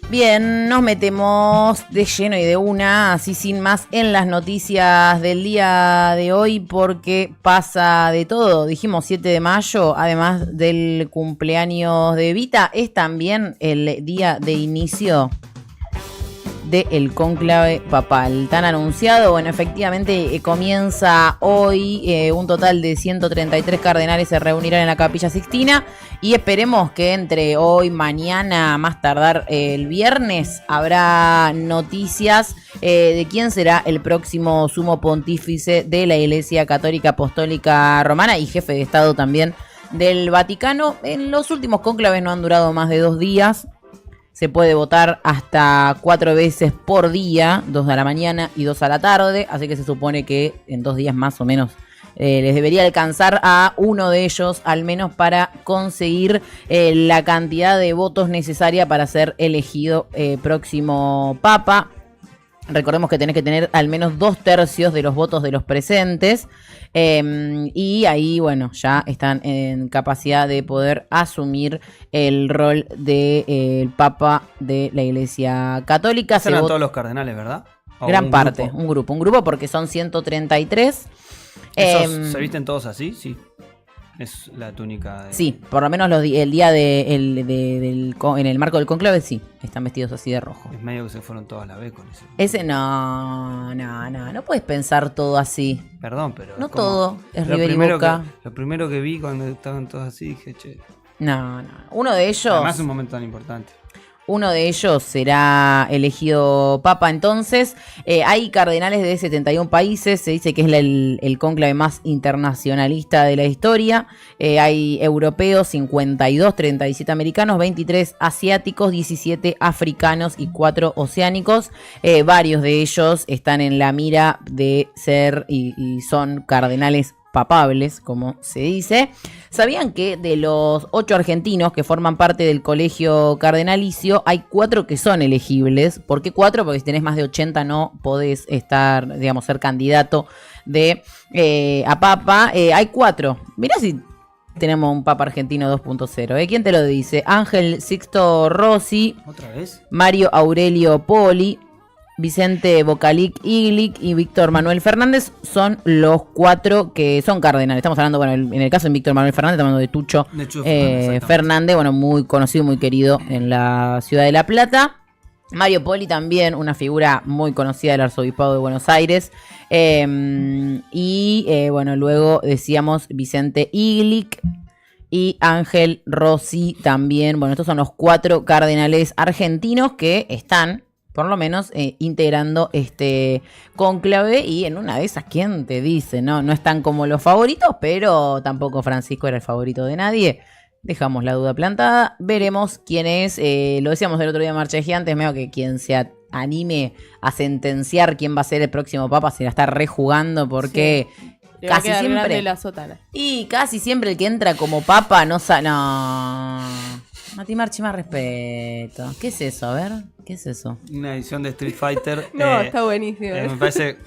Bien, nos metemos de lleno y de una, así sin más, en las noticias del día de hoy porque pasa de todo. Dijimos 7 de mayo, además del cumpleaños de Evita, es también el día de inicio del cónclave papal. Tan anunciado, bueno, efectivamente comienza hoy, un total de 133 cardenales se reunirán en la Capilla Sixtina y esperemos que entre hoy, mañana, más tardar el viernes, habrá noticias de quién será el próximo sumo pontífice de la Iglesia Católica Apostólica Romana y jefe de Estado también del Vaticano. En los últimos cónclaves no han durado más de 2 días. Se puede votar hasta 4 veces por día, 2 a la mañana y 2 a la tarde, así que se supone que en 2 días más o menos les debería alcanzar a uno de ellos al menos para conseguir la cantidad de votos necesaria para ser elegido próximo papa. Recordemos que tenés que tener al menos 2/3 de los votos de los presentes y ahí, bueno, ya están en capacidad de poder asumir el rol de el Papa de la Iglesia Católica. Serán todos los cardenales, ¿verdad? Gran parte, un grupo porque son 133. ¿Se visten todos así? Sí. Es la túnica de... Sí, por lo menos el día en el marco del cónclave sí, están vestidos así de rojo. Es medio que se fueron todos a la vez con ese. Ese no puedes pensar todo así. Perdón, pero... No todo es River y Boca. Lo primero que vi cuando estaban todos así dije, che... No. Uno de ellos... Además es un momento tan importante. Uno de ellos será elegido papa entonces. Hay cardenales de 71 países, se dice que es el cónclave más internacionalista de la historia. Hay europeos, 52, 37 americanos, 23 asiáticos, 17 africanos y 4 oceánicos. Varios de ellos están en la mira de ser y son cardenales papables, como se dice. ¿Sabían que de los 8 argentinos que forman parte del colegio cardenalicio, hay 4 que son elegibles? ¿Por qué 4? Porque si tenés más de 80 no podés estar, digamos, ser candidato a papa. Hay 4. Mirá si tenemos un papa argentino 2.0. ¿Quién te lo dice? Ángel Sixto Rossi. ¿Otra vez? Mario Aurelio Poli, Vicente Bocalic Iglic y Víctor Manuel Fernández son los 4 que son cardenales. Estamos hablando, bueno, en el caso de Víctor Manuel Fernández, estamos hablando de Tucho Fernández, bueno, muy conocido, muy querido en la ciudad de La Plata. Mario Poli también, una figura muy conocida del Arzobispado de Buenos Aires. Bueno, luego decíamos Vicente Iglic y Ángel Rossi también. Bueno, estos son los 4 cardenales argentinos que están por lo menos integrando este cónclave y en una de esas, ¿quién te dice? No están como los favoritos, pero tampoco Francisco era el favorito de nadie. Dejamos la duda plantada, veremos quién es. Lo decíamos el otro día en Marcha de Gigantes, medio que quien se anime a sentenciar quién va a ser el próximo papa se la está rejugando porque... Sí. Casi siempre la sotana. Y casi siempre el que entra como papa no Mati Marchi, más respeto. ¿Qué es eso? A ver, ¿qué es eso? Una edición de Street Fighter. No, está buenísimo. Me parece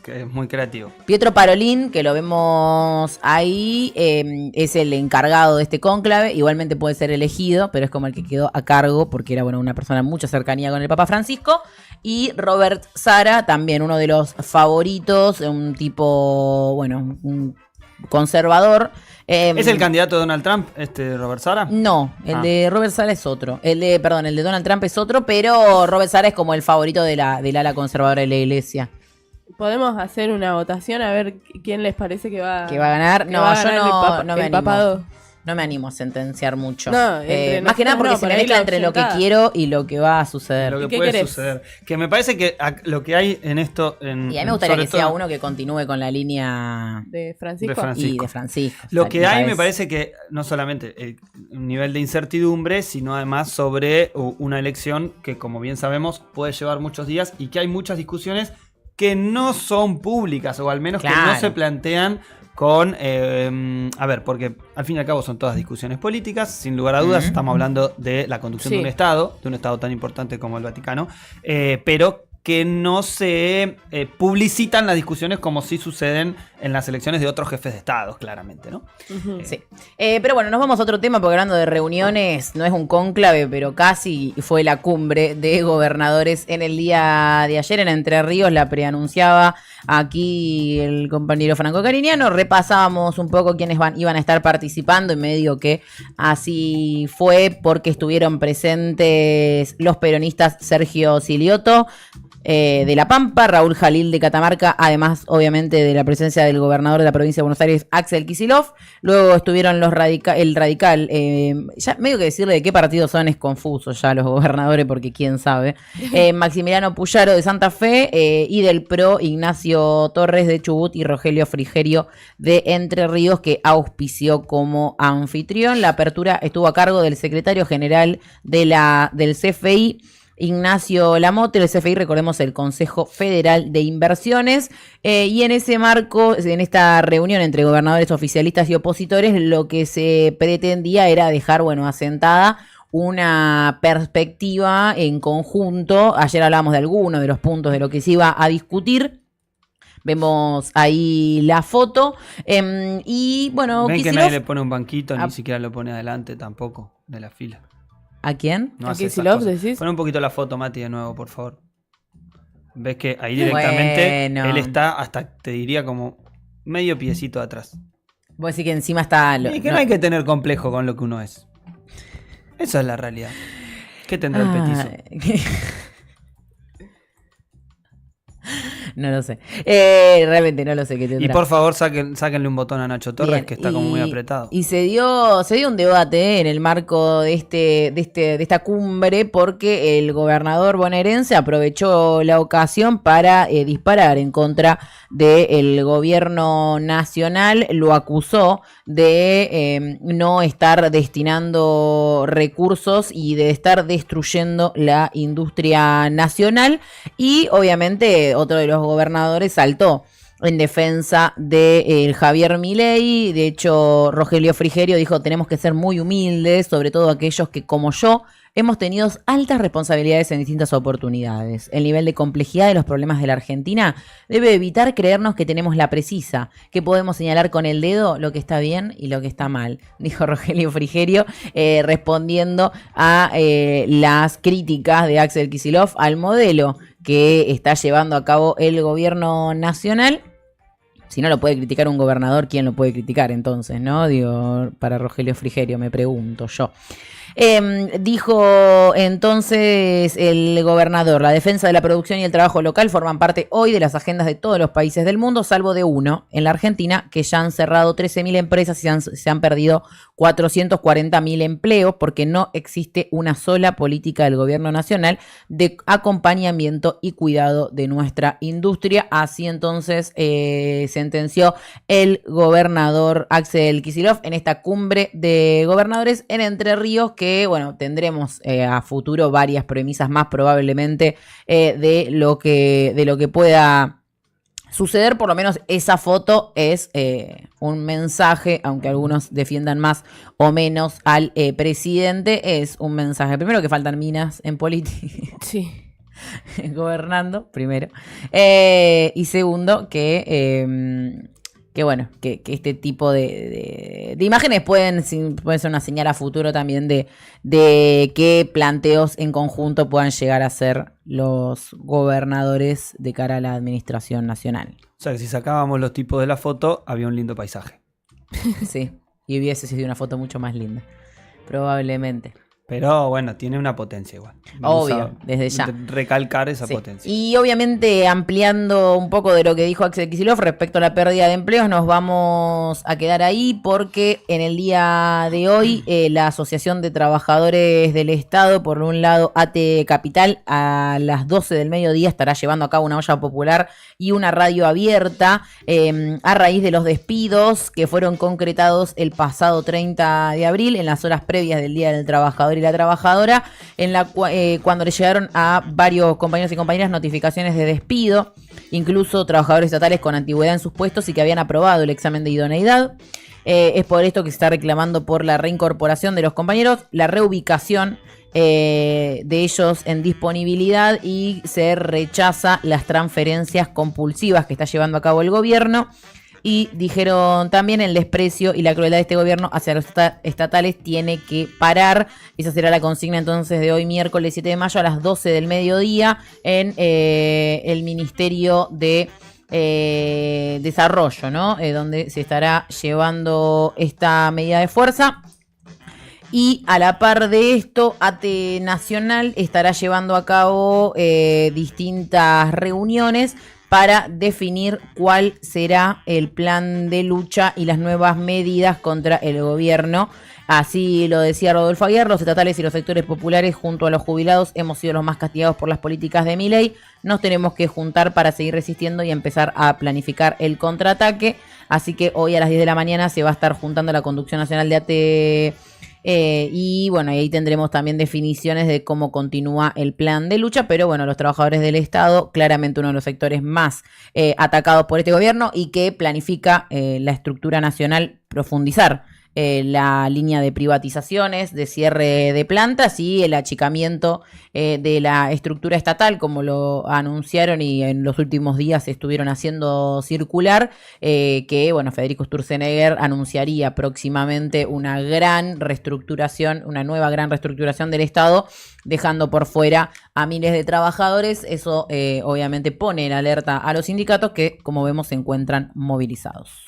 que es muy creativo. Pietro Parolin, que lo vemos ahí, es el encargado de este cónclave. Igualmente puede ser elegido, pero es como el que quedó a cargo porque era, bueno, una persona de mucha cercanía con el Papa Francisco. Y Robert Sara, también uno de los favoritos, un tipo, bueno, un conservador. ¿Es el candidato de Donald Trump, Robert Sara? No, el de Robert Sara es otro. El de Donald Trump es otro, pero Robert Sara es como el favorito del ala conservadora de la iglesia. ¿Podemos hacer una votación a ver quién les parece que va a ganar? No, yo no me animo. Papado. No me animo a sentenciar mucho. No, más que nada porque se me mezcla entre lo que quiero y lo que va a suceder. Lo que puede suceder. Que me parece que lo que hay en esto... Y a mí me gustaría que sea uno que continúe con la línea de Francisco. Y de Francisco. Lo que hay me parece que no solamente un nivel de incertidumbre, sino además sobre una elección que, como bien sabemos, puede llevar muchos días y que hay muchas discusiones que no son públicas o al menos que no se plantean con, a ver, porque al fin y al cabo son todas discusiones políticas, sin lugar a dudas, estamos hablando de la conducción de un Estado tan importante como el Vaticano, pero que no se publicitan las discusiones como sí suceden en las elecciones de otros jefes de Estado, claramente, ¿no? Sí. Pero bueno, nos vamos a otro tema porque hablando de reuniones, no es un cónclave, pero casi fue la cumbre de gobernadores en el día de ayer en Entre Ríos, la preanunciaba aquí el compañero Franco Cariñano. Repasábamos un poco quiénes iban a estar participando y medio que así fue porque estuvieron presentes los peronistas Sergio Silioto, de La Pampa, Raúl Jalil de Catamarca, además obviamente de la presencia del gobernador de la provincia de Buenos Aires, Axel Kicillof. Luego estuvieron el radical, ya medio que decirle de qué partido son es confuso ya los gobernadores porque quién sabe, Maximiliano Puyaro de Santa Fe, y del PRO Ignacio Torres de Chubut y Rogelio Frigerio de Entre Ríos, que auspició como anfitrión. La apertura estuvo a cargo del secretario general del CFI, Ignacio Lamote. El CFI, recordemos, el Consejo Federal de Inversiones, y en ese marco, en esta reunión entre gobernadores oficialistas y opositores, lo que se pretendía era dejar, asentada una perspectiva en conjunto. Ayer hablábamos de algunos de los puntos de lo que se iba a discutir. Vemos ahí la foto. Y bueno, ven que nadie le pone un banquito, ni siquiera lo pone adelante tampoco de la fila. ¿A quién? No, ¿a Kicillof decís? Pon un poquito la foto, Mati, de nuevo, por favor. Ves que ahí directamente él está hasta, te diría, como medio piecito atrás. Vos decís que encima está... Y que no hay que tener complejo con lo que uno es. Esa es la realidad. ¿Qué tendrá el petizo? No lo sé. Realmente no lo sé qué tendrá. Y por favor, sáquenle un botón a Nacho Torres. Bien, que está como muy apretado. Y se dio un debate en el marco de esta cumbre, porque el gobernador bonaerense aprovechó la ocasión para disparar en contra del gobierno nacional. Lo acusó de no estar destinando recursos y de estar destruyendo la industria nacional. Y obviamente otro de los gobernadores saltó en defensa de Javier Milei. De hecho, Rogelio Frigerio dijo: tenemos que ser muy humildes, sobre todo aquellos que, como yo, hemos tenido altas responsabilidades en distintas oportunidades. El nivel de complejidad de los problemas de la Argentina debe evitar creernos que tenemos la precisa, que podemos señalar con el dedo lo que está bien y lo que está mal, dijo Rogelio Frigerio, respondiendo a las críticas de Axel Kicillof al modelo que está llevando a cabo el gobierno nacional. Si no lo puede criticar un gobernador, ¿quién lo puede criticar entonces, no? Digo, para Rogelio Frigerio, me pregunto yo. Dijo entonces el gobernador: la defensa de la producción y el trabajo local forman parte hoy de las agendas de todos los países del mundo, salvo de uno, en la Argentina, que ya han cerrado 13.000 empresas y se han perdido 440.000 empleos, porque no existe una sola política del gobierno nacional de acompañamiento y cuidado de nuestra industria. Así entonces sentenció el gobernador Axel Kicillof en esta cumbre de gobernadores en Entre Ríos, que tendremos a futuro varias premisas más probablemente de lo que pueda suceder. Por lo menos esa foto es un mensaje, aunque algunos defiendan más o menos al presidente, es un mensaje. Primero, que faltan minas en política. Sí. Gobernando, primero. Y segundo, que este tipo de imágenes pueden ser una señal a futuro también de qué planteos en conjunto puedan llegar a ser los gobernadores de cara a la administración nacional. O sea, que si sacábamos los tipos de la foto, había un lindo paisaje. Sí, y hubiese sido una foto mucho más linda, probablemente. Pero bueno, tiene una potencia igual. Obvio, desde ya. Recalcar esa potencia. Y obviamente, ampliando un poco de lo que dijo Axel Kicillof respecto a la pérdida de empleos, nos vamos a quedar ahí porque en el día de hoy la Asociación de Trabajadores del Estado, por un lado ATE Capital, a las 12 del mediodía estará llevando a cabo una olla popular y una radio abierta a raíz de los despidos que fueron concretados el pasado 30 de abril en las horas previas del Día del Trabajador y la Trabajadora, en la cuando le llegaron a varios compañeros y compañeras notificaciones de despido, incluso trabajadores estatales con antigüedad en sus puestos y que habían aprobado el examen de idoneidad. Es por esto que se está reclamando por la reincorporación de los compañeros, la reubicación de ellos en disponibilidad, y se rechaza las transferencias compulsivas que está llevando a cabo el gobierno. y dijeron también el desprecio y la crueldad de este gobierno hacia los estatales tiene que parar. Esa será la consigna entonces de hoy miércoles 7 de mayo a las 12 del mediodía en el Ministerio de Desarrollo, ¿no? Donde se estará llevando esta medida de fuerza. Y a la par de esto, ATE Nacional estará llevando a cabo distintas reuniones para definir cuál será el plan de lucha y las nuevas medidas contra el gobierno. Así lo decía Rodolfo Aguiar, los estatales y los sectores populares junto a los jubilados hemos sido los más castigados por las políticas de Milei. Nos tenemos que juntar para seguir resistiendo y empezar a planificar el contraataque. Así que hoy a las 10 de la mañana se va a estar juntando la Conducción Nacional de ATE. Y bueno, ahí tendremos también definiciones de cómo continúa el plan de lucha, pero bueno, los trabajadores del Estado, claramente uno de los sectores más atacados por este gobierno y que planifica la estructura nacional profundizar la línea de privatizaciones, de cierre de plantas y el achicamiento de la estructura estatal, como lo anunciaron y en los últimos días estuvieron haciendo circular, que bueno, Federico Sturzenegger anunciaría próximamente una gran reestructuración, una nueva gran reestructuración del Estado, dejando por fuera a miles de trabajadores. Eso obviamente pone en alerta a los sindicatos que, como vemos, se encuentran movilizados.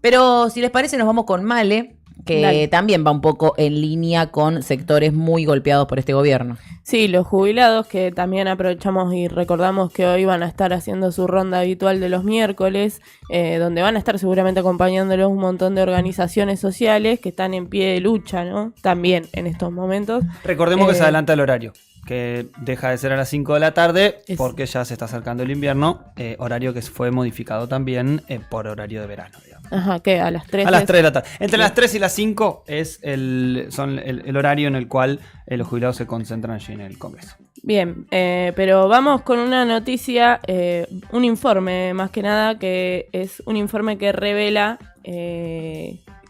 Pero si les parece nos vamos con Male, que Dale. También va un poco en línea con sectores muy golpeados por este gobierno. Sí, los jubilados, que también aprovechamos y recordamos que hoy van a estar haciendo su ronda habitual de los miércoles, donde van a estar seguramente acompañándolos un montón de organizaciones sociales que están en pie de lucha, ¿no? También en estos momentos. Recordemos que se adelanta el horario, que deja de ser a las 5 de la tarde porque ya se está acercando el invierno, horario que fue modificado también por horario de verano, digamos. Ajá, ¿qué? A las 3. A las 3 de la tarde. Entre las 3 y las 5 es el horario en el cual los jubilados se concentran allí en el Congreso. Bien, pero vamos con una noticia, un informe más que nada, que es un informe que revela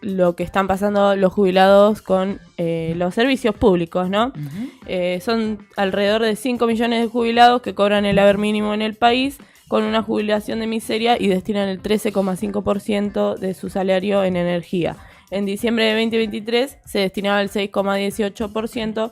lo que están pasando los jubilados con los servicios públicos, ¿no? Uh-huh. Son alrededor de 5 millones de jubilados que cobran el haber mínimo en el país, con una jubilación de miseria y destinan el 13,5% de su salario en energía. En diciembre de 2023 se destinaba el 6,18%.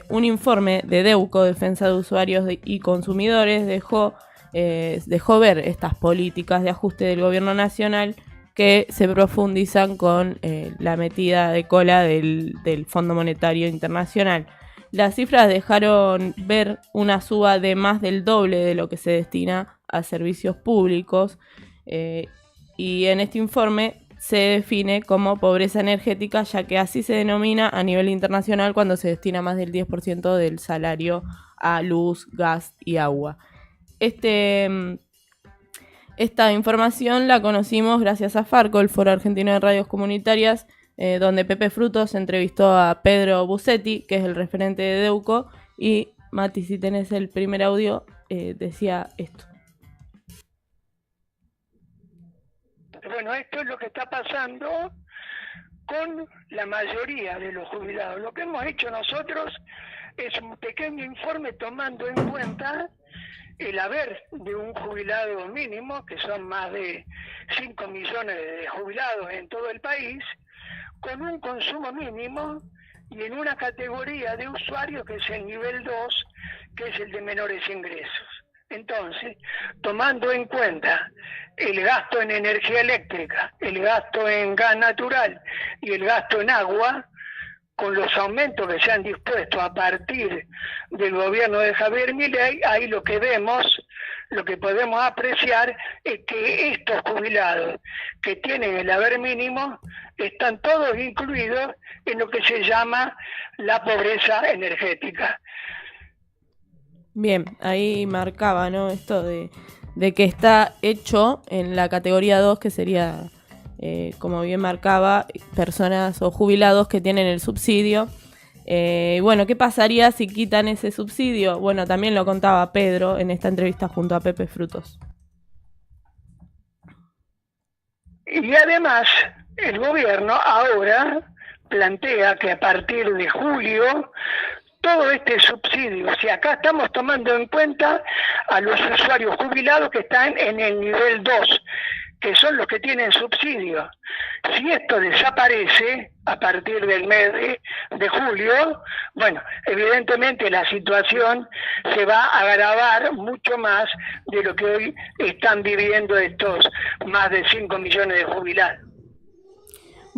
Un informe de DEUCO, Defensa de Usuarios y Consumidores, dejó ver estas políticas de ajuste del gobierno nacional que se profundizan con la metida de cola del Fondo Monetario Internacional. Las cifras dejaron ver una suba de más del doble de lo que se destina a servicios públicos, y en este informe se define como pobreza energética, ya que así se denomina a nivel internacional cuando se destina más del 10% del salario a luz, gas y agua. Esta información la conocimos gracias a Farco, el Foro Argentino de Radios Comunitarias, donde Pepe Frutos entrevistó a Pedro Busetti, que es el referente de DEUCO, y Mati, si tenés el primer audio, decía esto. Bueno, esto es lo que está pasando con la mayoría de los jubilados. Lo que hemos hecho nosotros es un pequeño informe tomando en cuenta el haber de un jubilado mínimo, que son más de 5 millones de jubilados en todo el país, con un consumo mínimo y en una categoría de usuarios que es el nivel 2, que es el de menores ingresos. Entonces, tomando en cuenta el gasto en energía eléctrica, el gasto en gas natural y el gasto en agua, con los aumentos que se han dispuesto a partir del gobierno de Javier Milei, ahí lo que vemos, lo que podemos apreciar es que estos jubilados que tienen el haber mínimo están todos incluidos en lo que se llama la pobreza energética. Bien, ahí marcaba, ¿no? Esto de que está hecho en la categoría 2, que sería, como bien marcaba, personas o jubilados que tienen el subsidio. Bueno, ¿qué pasaría si quitan ese subsidio? Bueno, también lo contaba Pedro en esta entrevista junto a Pepe Frutos. Y además, el gobierno ahora plantea que a partir de julio todo este subsidio, si acá estamos tomando en cuenta a los usuarios jubilados que están en el nivel 2, que son los que tienen subsidio. Si esto desaparece a partir del mes de julio, bueno, evidentemente la situación se va a agravar mucho más de lo que hoy están viviendo estos más de 5 millones de jubilados.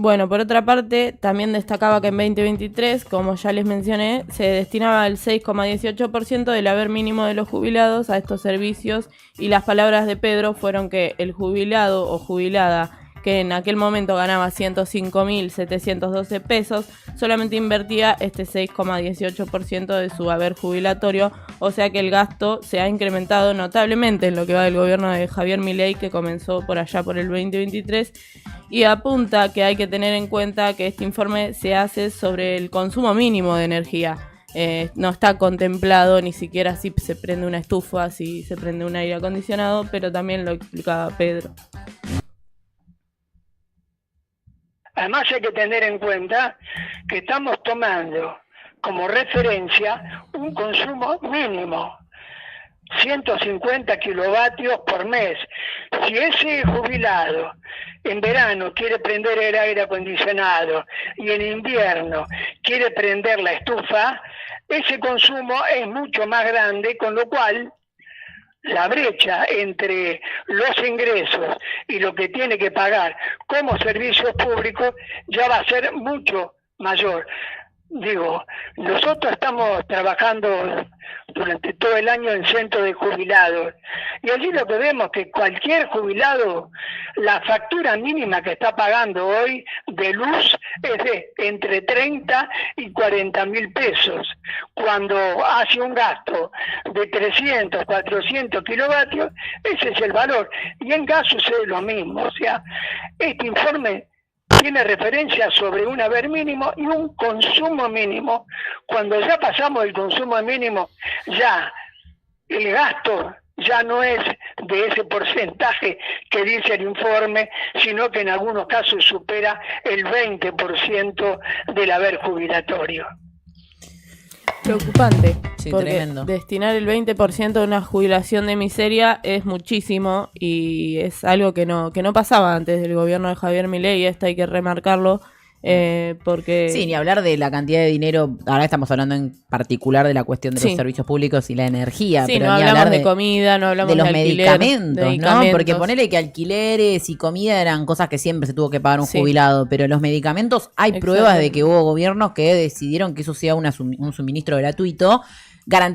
Bueno, por otra parte, también destacaba que en 2023, como ya les mencioné, se destinaba el 6,18% del haber mínimo de los jubilados a estos servicios, y las palabras de Pedro fueron que el jubilado o jubilada que en aquel momento ganaba 105.712 pesos, solamente invertía este 6,18% de su haber jubilatorio, o sea que el gasto se ha incrementado notablemente en lo que va del gobierno de Javier Milei, que comenzó por allá por el 2023, y apunta que hay que tener en cuenta que este informe se hace sobre el consumo mínimo de energía. No está contemplado ni siquiera si se prende una estufa, si se prende un aire acondicionado, pero también lo explicaba Pedro. Además hay que tener en cuenta que estamos tomando como referencia un consumo mínimo, 150 kilovatios por mes. Si ese jubilado en verano quiere prender el aire acondicionado y en invierno quiere prender la estufa, ese consumo es mucho más grande, con lo cual la brecha entre los ingresos y lo que tiene que pagar como servicios públicos ya va a ser mucho mayor. Digo, nosotros estamos trabajando durante todo el año en centros de jubilados y allí lo que vemos es que cualquier jubilado, la factura mínima que está pagando hoy de luz es de entre 30 y 40 mil pesos, cuando hace un gasto de 300, 400 kilovatios, ese es el valor, y en gas sucede lo mismo. O sea, este informe tiene referencia sobre un haber mínimo y un consumo mínimo. Cuando ya pasamos el consumo mínimo, ya el gasto ya no es de ese porcentaje que dice el informe, sino que en algunos casos supera el 20% del haber jubilatorio. Preocupante, Sí, porque tremendo. destinar el 20% de una jubilación de miseria es muchísimo y es algo que no pasaba antes del gobierno de Javier Milei, y esto hay que remarcarlo, porque... Sí, ni hablar de la cantidad de dinero. Ahora estamos hablando en particular de la cuestión de los Sí. servicios públicos y la energía. Sí, pero no ni hablamos hablar de comida, no hablamos de los alquiler, medicamentos, ¿no? Porque ponele que alquileres y comida eran cosas que siempre se tuvo que pagar un Sí. jubilado, pero los medicamentos, hay pruebas de Exactamente. que hubo gobiernos que decidieron que eso sea un suministro gratuito.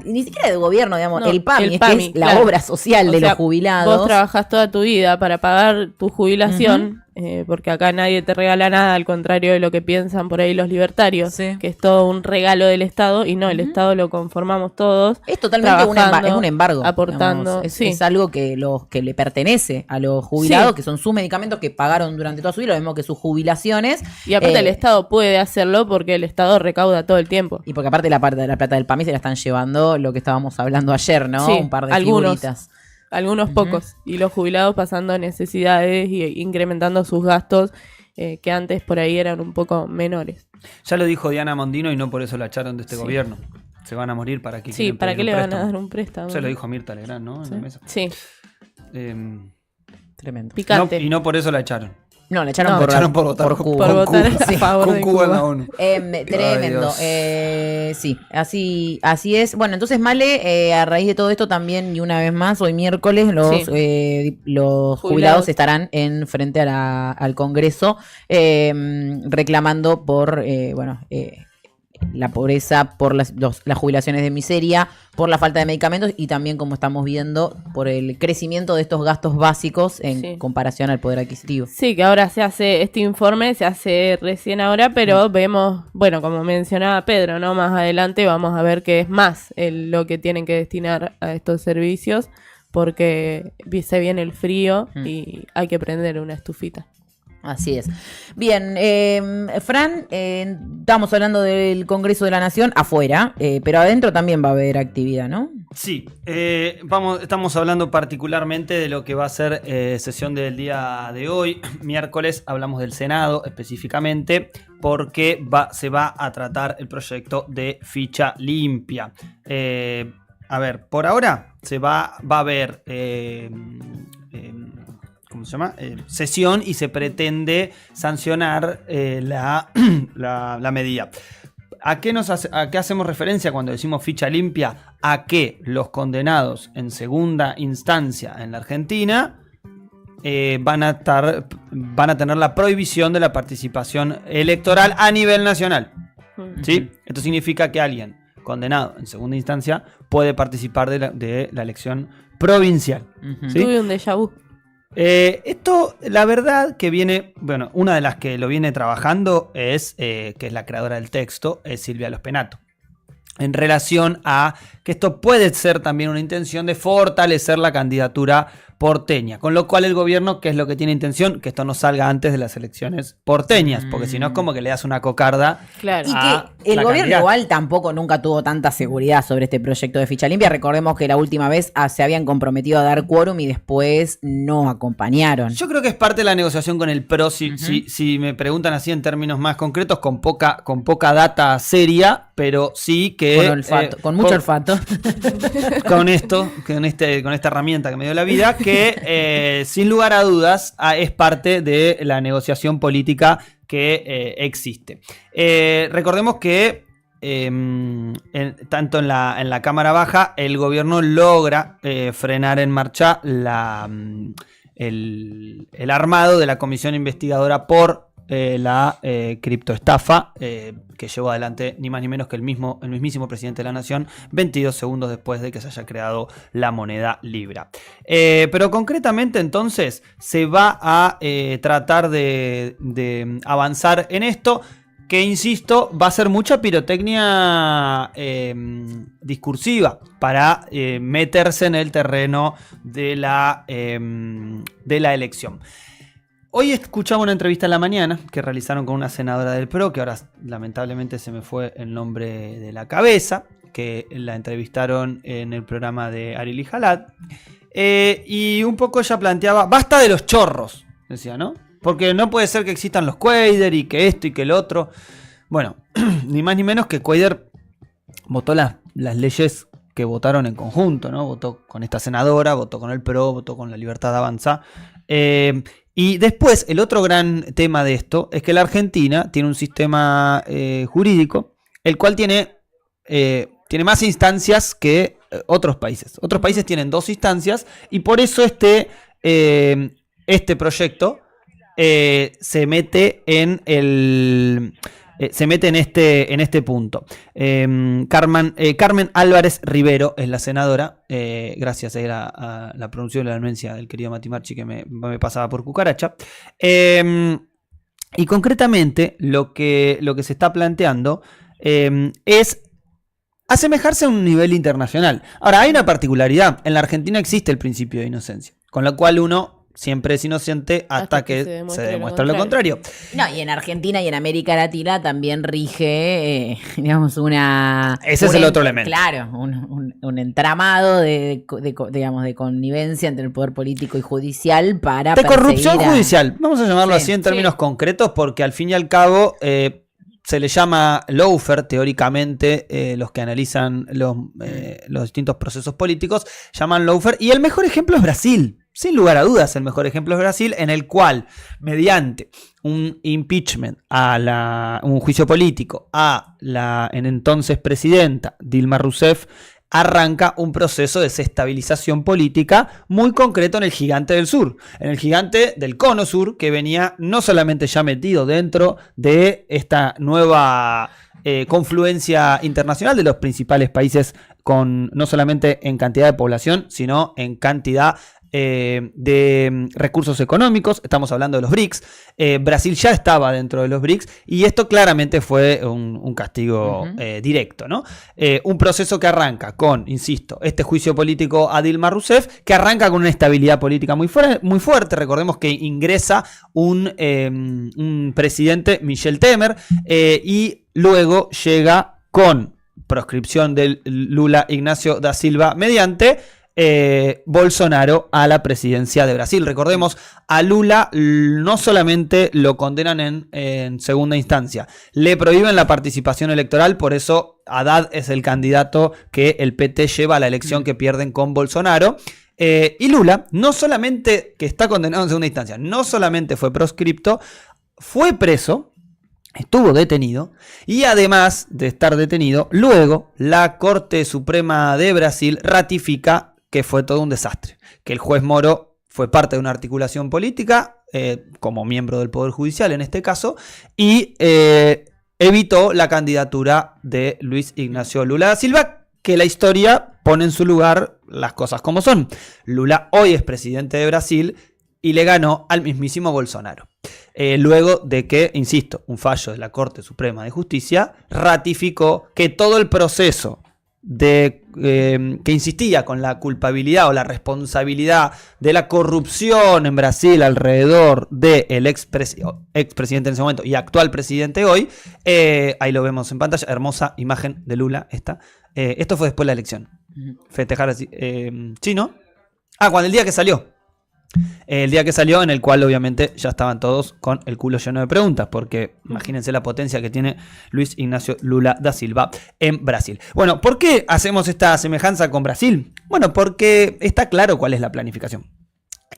Ni siquiera del gobierno, digamos, No, el PAMI, el es PAMI, que es la claro. obra social O de sea, los jubilados. Vos trabajás toda tu vida para pagar tu jubilación, porque acá nadie te regala nada, al contrario de lo que piensan por ahí los libertarios, Sí. que es todo un regalo del Estado, y no, el Estado lo conformamos todos. Es totalmente trabajando, es un embargo. aportando, digamos. sí. Es algo que le pertenece a los jubilados, Sí. que son sus medicamentos que pagaron durante toda su vida, lo mismo que sus jubilaciones. Y aparte el Eh, Estado puede hacerlo porque el Estado recauda todo el tiempo. Y porque aparte la parte de la plata del PAMI se la están llevando, lo que estábamos hablando ayer, ¿no? Sí, Un par de algunos. figuritas. Algunos pocos, y los jubilados pasando necesidades y incrementando sus gastos, que antes por ahí eran un poco menores. Ya lo dijo Diana Mondino y no por eso la echaron de este Sí. gobierno. Se van a morir para que Sí, ¿para qué le van a dar un préstamo? Se lo dijo Mirta Legrand, ¿no? En la mesa. Sí, Tremendo. picante. Y no por eso la echaron. No, le echaron, No, por, le echaron por votar Cuba. por votar Cuba. a favor Con de Cuba en Cuba. la ONU. Tremendo. Ay, Dios. Sí, así es. Bueno, entonces, Male, a raíz de todo esto también, y una vez más, hoy miércoles, los jubilados estarán en frente al Congreso reclamando por, la pobreza, por las jubilaciones de miseria, por la falta de medicamentos y también, como estamos viendo, por el crecimiento de estos gastos básicos en Sí. comparación al poder adquisitivo. Sí, que ahora se hace este informe, se hace recién ahora, pero vemos, bueno, como mencionaba Pedro, ¿no? Más adelante vamos a ver qué es más lo que tienen que destinar a estos servicios, porque se viene el frío y hay que prender una estufita. Así es. Bien, Fran, estamos hablando del Congreso de la Nación afuera, pero adentro también va a haber actividad, ¿no? Sí, estamos hablando particularmente de lo que va a ser sesión del día de hoy. Miércoles hablamos del Senado específicamente porque se va a tratar el proyecto de ficha limpia. A ver, por ahora va a haber... ¿cómo ¿cómo se llama? Sesión y se pretende sancionar la medida. ¿A qué hacemos referencia cuando decimos ficha limpia? A que los condenados en segunda instancia en la Argentina van a tener la prohibición de la participación electoral a nivel nacional. ¿Sí? Esto significa que alguien condenado en segunda instancia puede participar de la elección provincial. ¿Sí? Tuve un déjà vu. Esto, la verdad, que viene, bueno, una de las que lo viene trabajando es, que es la creadora del texto, es Silvia Lospenato. En relación a que esto puede ser también una intención de fortalecer la candidatura porteña. Con lo cual el gobierno, ¿qué es lo que tiene intención? Que esto no salga antes de las elecciones porteñas. Porque si no es como que le das una cocarda. Claro. Y que el gobierno igual tampoco nunca tuvo tanta seguridad sobre este proyecto de ficha limpia. Recordemos que la última vez se habían comprometido a dar quórum y después no acompañaron. Yo creo que es parte de la negociación con el PRO. Si me preguntan así en términos más concretos, con poca data seria, pero sí que... Con olfato, con mucho olfato. Con esta herramienta que me dio la vida, que sin lugar a dudas es parte de la negociación política que existe. Recordemos que tanto en la Cámara Baja el gobierno logra frenar en marcha el armado de la comisión investigadora por la criptoestafa que llevó adelante ni más ni menos que el mismísimo presidente de la nación 22 segundos después de que se haya creado la moneda Libra. Pero concretamente entonces se va a tratar de avanzar en esto, que insisto, va a ser mucha pirotecnia discursiva para meterse en el terreno de la elección. Hoy escuchamos una entrevista en la mañana que realizaron con una senadora del PRO, que ahora lamentablemente se me fue el nombre de la cabeza, que la entrevistaron en el programa de Arely Halat. Y un poco ella planteaba, basta de los chorros, decía, ¿no? Porque no puede ser que existan los Cuader y que esto y que el otro. Bueno, ni más ni menos que Cuader votó las leyes que votaron en conjunto, ¿no? Votó con esta senadora, votó con el PRO, votó con la Libertad Avanza. Y después, el otro gran tema de esto es que la Argentina tiene un sistema jurídico, el cual tiene más instancias que otros países. Otros países tienen 2 instancias y por eso este proyecto se mete en este punto. Carmen Álvarez Rivero es la senadora, gracias a la producción de la anuencia del querido Mati Marchi, que me pasaba por cucaracha. Y concretamente lo que se está planteando es asemejarse a un nivel internacional. Ahora, hay una particularidad. En la Argentina existe el principio de inocencia, con lo cual uno siempre es inocente hasta que se demuestra lo contrario. No, y en Argentina y en América Latina también rige, digamos, ese es el otro elemento. Claro, un entramado de connivencia entre el poder político y judicial para de corrupción judicial. Vamos a llamarlo así en términos concretos, porque al fin y al cabo se le llama lawfare, teóricamente, los que analizan los distintos procesos políticos, llaman lawfare, y el mejor ejemplo es Brasil. Sin lugar a dudas, el mejor ejemplo es Brasil, en el cual, mediante un impeachment, un juicio político a la entonces presidenta Dilma Rousseff, arranca un proceso de desestabilización política muy concreto en el gigante del sur, en el gigante del cono sur, que venía no solamente ya metido dentro de esta nueva confluencia internacional de los principales países, no solamente en cantidad de población, sino en cantidad de recursos económicos. Estamos hablando de los BRICS. Brasil ya estaba dentro de los BRICS y esto claramente fue un castigo directo, ¿no? Un proceso que arranca con, insisto, este juicio político a Dilma Rousseff, que arranca con una estabilidad política muy fuerte. Recordemos que ingresa un presidente, Michel Temer, y luego llega con proscripción del Lula Ignacio da Silva mediante Bolsonaro a la presidencia de Brasil. Recordemos, a Lula no solamente lo condenan en segunda instancia, le prohíben la participación electoral, por eso Haddad es el candidato que el PT lleva a la elección que pierden con Bolsonaro. Y Lula, no solamente que está condenado en segunda instancia, no solamente fue proscripto, fue preso, estuvo detenido, y además de estar detenido, luego la Corte Suprema de Brasil ratifica que fue todo un desastre, que el juez Moro fue parte de una articulación política, como miembro del Poder Judicial en este caso, y evitó la candidatura de Luis Ignacio Lula da Silva, que la historia pone en su lugar las cosas como son. Lula hoy es presidente de Brasil y le ganó al mismísimo Bolsonaro. Luego de que, insisto, un fallo de la Corte Suprema de Justicia ratificó que todo el proceso que insistía con la culpabilidad o la responsabilidad de la corrupción en Brasil alrededor del expresidente en ese momento y actual presidente hoy, ahí lo vemos en pantalla, hermosa imagen de Lula esta. Esto fue después de la elección. Festejar así, chino. Cuando el día que salió. El día que salió, en el cual obviamente ya estaban todos con el culo lleno de preguntas, porque imagínense la potencia que tiene Luis Ignacio Lula da Silva en Brasil. Bueno, ¿por qué hacemos esta semejanza con Brasil? Bueno, porque está claro cuál es la planificación.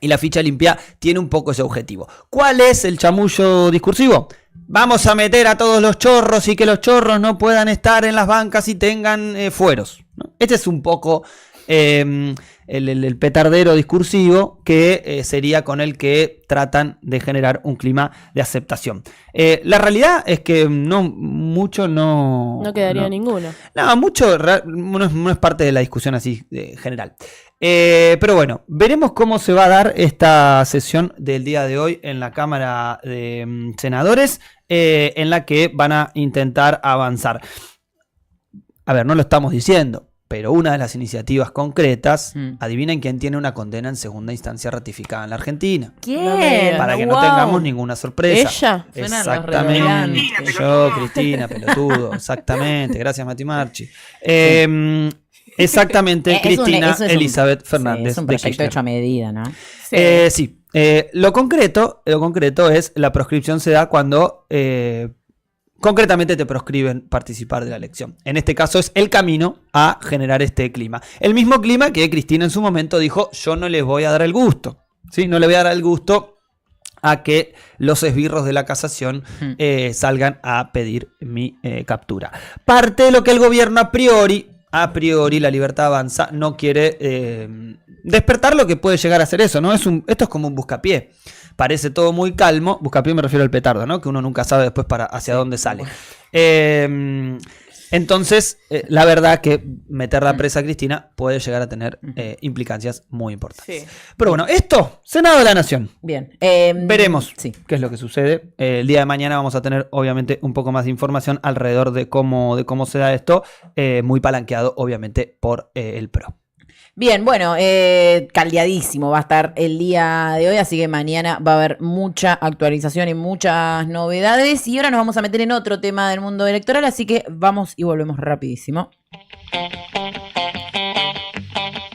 Y la ficha limpia tiene un poco ese objetivo. ¿Cuál es el chamullo discursivo? Vamos a meter a todos los chorros y que los chorros no puedan estar en las bancas y tengan fueros, ¿no? Este es un poco el petardero discursivo que sería con el que tratan de generar un clima de aceptación. La realidad es que mucho no quedaría ninguno. No, mucho no es parte de la discusión así general. Pero bueno, veremos cómo se va a dar esta sesión del día de hoy en la Cámara de Senadores, en la que van a intentar avanzar. A ver, no lo estamos diciendo, pero una de las iniciativas concretas, adivinen quién tiene una condena en segunda instancia ratificada en la Argentina. ¿Quién? Para que no tengamos ninguna sorpresa. ¿Ella? Exactamente. Yo, Cristina, pelotudo. Exactamente. Gracias, Mati Marchi. Exactamente, Cristina Elizabeth Fernández. Es un proyecto hecho a medida, ¿no? Sí. Lo concreto es la proscripción se da cuando concretamente te proscriben participar de la elección. En este caso es el camino a generar este clima. El mismo clima que Cristina en su momento dijo, yo no les voy a dar el gusto. ¿Sí? No le voy a dar el gusto a que los esbirros de la casación salgan a pedir mi captura. Parte de lo que el gobierno a priori La Libertad Avanza no quiere despertar lo que puede llegar a ser eso, ¿no? Esto es como un buscapié. Parece todo muy calmo. Buscapié me refiero al petardo, ¿no? Que uno nunca sabe después hacia dónde sale. Entonces, la verdad que meterla presa a Cristina puede llegar a tener implicancias muy importantes. Sí. Pero bueno, esto, Senado de la Nación. Bien. Veremos Sí. qué es lo que sucede. El día de mañana vamos a tener, obviamente, un poco más de información alrededor de cómo se da esto, muy palanqueado, obviamente, por el PRO. Bien, bueno, caldeadísimo va a estar el día de hoy, así que mañana va a haber mucha actualización y muchas novedades. Y ahora nos vamos a meter en otro tema del mundo electoral, así que vamos y volvemos rapidísimo.